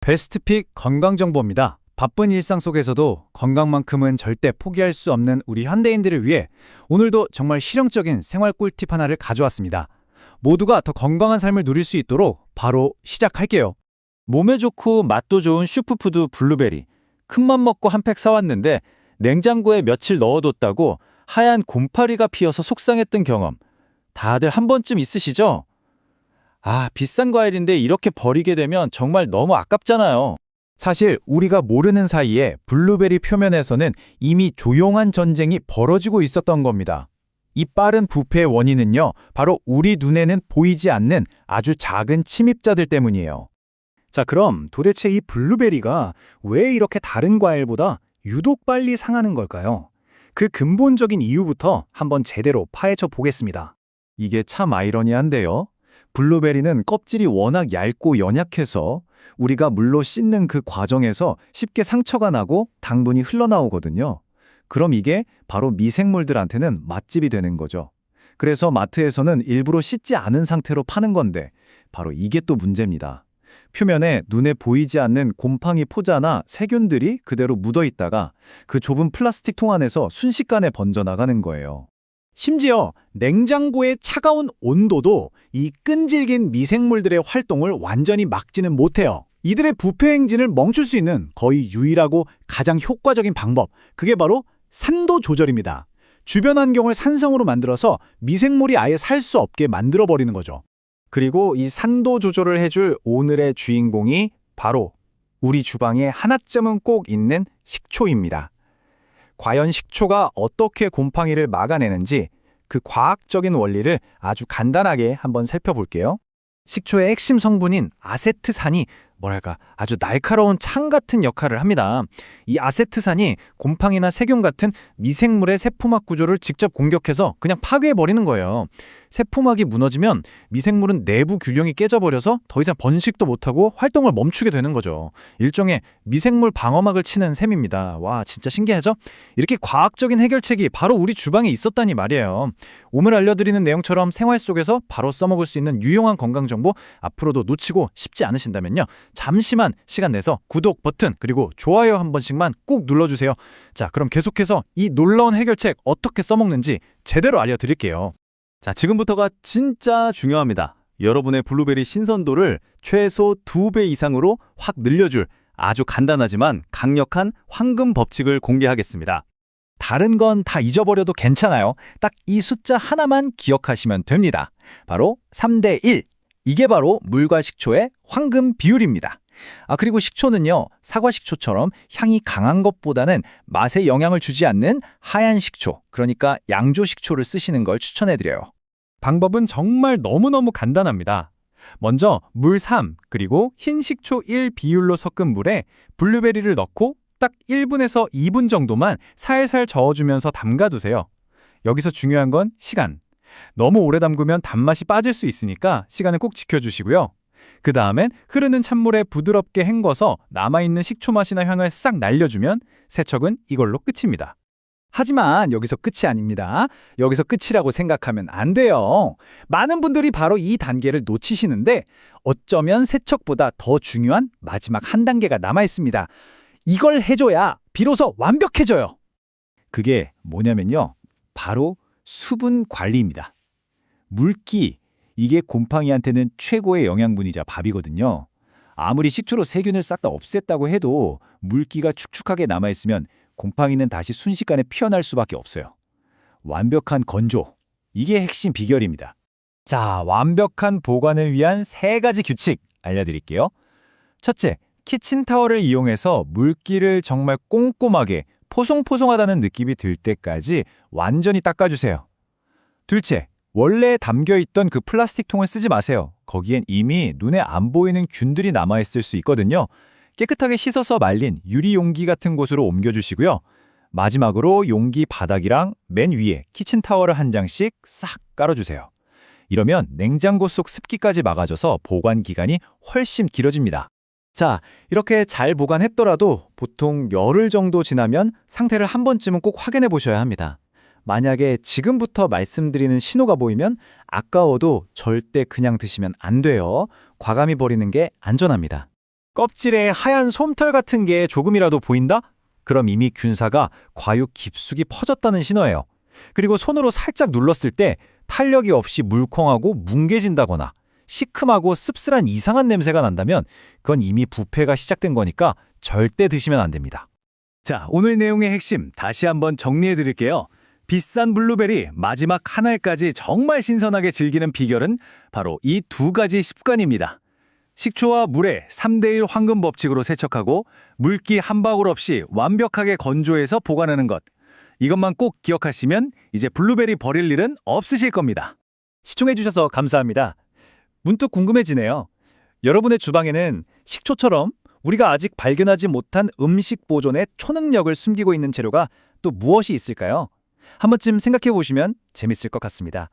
베스트픽 건강정보입니다. 바쁜 일상 속에서도 건강만큼은 절대 포기할 수 없는 우리 현대인들을 위해 오늘도 정말 실용적인 생활 꿀팁 하나를 가져왔습니다. 모두가 더 건강한 삶을 누릴 수 있도록 바로 시작할게요. 몸에 좋고 맛도 좋은 슈퍼푸드 블루베리. 큰맘 먹고 한 팩 사왔는데 냉장고에 며칠 넣어뒀다고 하얀 곰팡이가 피어서 속상했던 경험. 다들 한 번쯤 있으시죠? 비싼 과일인데 이렇게 버리게 되면 정말 너무 아깝잖아요. 사실 우리가 모르는 사이에 블루베리 표면에서는 이미 조용한 전쟁이 벌어지고 있었던 겁니다. 이 빠른 부패의 원인은요, 바로 우리 눈에는 보이지 않는 아주 작은 침입자들 때문이에요. 자, 그럼 도대체 이 블루베리가 왜 이렇게 다른 과일보다 유독 빨리 상하는 걸까요? 그 근본적인 이유부터 한번 제대로 파헤쳐 보겠습니다. 이게 참 아이러니한데요. 블루베리는 껍질이 워낙 얇고 연약해서 우리가 물로 씻는 그 과정에서 쉽게 상처가 나고 당분이 흘러나오거든요. 그럼 이게 바로 미생물들한테는 맛집이 되는 거죠. 그래서 마트에서는 일부러 씻지 않은 상태로 파는 건데 바로 이게 또 문제입니다. 표면에 눈에 보이지 않는 곰팡이 포자나 세균들이 그대로 묻어 있다가 그 좁은 플라스틱 통 안에서 순식간에 번져나가는 거예요. 심지어 냉장고의 차가운 온도도 이 끈질긴 미생물들의 활동을 완전히 막지는 못해요. 이들의 부패 행진을 멈출 수 있는 거의 유일하고 가장 효과적인 방법, 그게 바로 산도 조절입니다. 주변 환경을 산성으로 만들어서 미생물이 아예 살 수 없게 만들어버리는 거죠. 그리고 이 산도 조절을 해줄 오늘의 주인공이 바로 우리 주방에 하나쯤은 꼭 있는 식초입니다. 과연 식초가 어떻게 곰팡이를 막아내는지 그 과학적인 원리를 아주 간단하게 한번 살펴볼게요. 식초의 핵심 성분인 아세트산이 아주 날카로운 창 같은 역할을 합니다. 이 아세트산이 곰팡이나 세균 같은 미생물의 세포막 구조를 직접 공격해서 그냥 파괴해버리는 거예요. 세포막이 무너지면 미생물은 내부 균형이 깨져버려서 더 이상 번식도 못하고 활동을 멈추게 되는 거죠. 일종의 미생물 방어막을 치는 셈입니다. 와, 진짜 신기하죠? 이렇게 과학적인 해결책이 바로 우리 주방에 있었다니 말이에요. 오늘 알려드리는 내용처럼 생활 속에서 바로 써먹을 수 있는 유용한 건강정보 앞으로도 놓치고 싶지 않으신다면요. 잠시만 시간 내서 구독 버튼 그리고 좋아요 한 번씩만 꾹 눌러주세요. 자, 그럼 계속해서 이 놀라운 해결책 어떻게 써먹는지 제대로 알려드릴게요. 자, 지금부터가 진짜 중요합니다. 여러분의 블루베리 신선도를 최소 2배 이상으로 확 늘려줄 아주 간단하지만 강력한 황금 법칙을 공개하겠습니다. 다른 건 다 잊어버려도 괜찮아요. 딱 이 숫자 하나만 기억하시면 됩니다. 바로 3대 1. 이게 바로 물과 식초의 황금 비율입니다. 그리고 식초는요, 사과 식초처럼 향이 강한 것보다는 맛에 영향을 주지 않는 하얀 식초, 그러니까 양조 식초를 쓰시는 걸 추천해드려요. 방법은 정말 너무너무 간단합니다. 먼저 물 3, 그리고 흰 식초 1 비율로 섞은 물에 블루베리를 넣고 딱 1분에서 2분 정도만 살살 저어주면서 담가두세요. 여기서 중요한 건 시간. 너무 오래 담그면 단맛이 빠질 수 있으니까 시간을 꼭 지켜주시고요. 그 다음엔 흐르는 찬물에 부드럽게 헹궈서 남아있는 식초 맛이나 향을 싹 날려주면 세척은 이걸로 끝입니다. 하지만 여기서 끝이 아닙니다. 여기서 끝이라고 생각하면 안 돼요. 많은 분들이 바로 이 단계를 놓치시는데 어쩌면 세척보다 더 중요한 마지막 한 단계가 남아있습니다. 이걸 해줘야 비로소 완벽해져요. 그게 뭐냐면요. 바로 수분 관리입니다. 물기, 이게 곰팡이한테는 최고의 영양분이자 밥이거든요. 아무리 식초로 세균을 싹 다 없앴다고 해도 물기가 축축하게 남아있으면 곰팡이는 다시 순식간에 피어날 수밖에 없어요. 완벽한 건조, 이게 핵심 비결입니다. 자, 완벽한 보관을 위한 3가지 규칙 알려드릴게요. 첫째, 키친타월을 이용해서 물기를 정말 꼼꼼하게 포송포송하다는 느낌이 들 때까지 완전히 닦아주세요. 둘째, 원래 담겨있던 그 플라스틱 통을 쓰지 마세요. 거기엔 이미 눈에 안 보이는 균들이 남아있을 수 있거든요. 깨끗하게 씻어서 말린 유리 용기 같은 곳으로 옮겨주시고요. 마지막으로 용기 바닥이랑 맨 위에 키친타월을 한 장씩 싹 깔아주세요. 이러면 냉장고 속 습기까지 막아줘서 보관 기간이 훨씬 길어집니다. 자, 이렇게 잘 보관했더라도 보통 열흘 정도 지나면 상태를 한 번쯤은 꼭 확인해 보셔야 합니다. 만약에 지금부터 말씀드리는 신호가 보이면 아까워도 절대 그냥 드시면 안 돼요. 과감히 버리는 게 안전합니다. 껍질에 하얀 솜털 같은 게 조금이라도 보인다? 그럼 이미 균사가 과육 깊숙이 퍼졌다는 신호예요. 그리고 손으로 살짝 눌렀을 때 탄력이 없이 물컹하고 뭉개진다거나 시큼하고 씁쓸한 이상한 냄새가 난다면 그건 이미 부패가 시작된 거니까 절대 드시면 안 됩니다. 자, 오늘 내용의 핵심 다시 한번 정리해 드릴게요. 비싼 블루베리 마지막 한 알까지 정말 신선하게 즐기는 비결은 바로 이 두 가지 습관입니다. 식초와 물에 3대1 황금 법칙으로 세척하고 물기 한 방울 없이 완벽하게 건조해서 보관하는 것. 이것만 꼭 기억하시면 이제 블루베리 버릴 일은 없으실 겁니다. 시청해주셔서 감사합니다. 문득 궁금해지네요. 여러분의 주방에는 식초처럼 우리가 아직 발견하지 못한 음식 보존의 초능력을 숨기고 있는 재료가 또 무엇이 있을까요? 한 번쯤 생각해 보시면 재밌을 것 같습니다.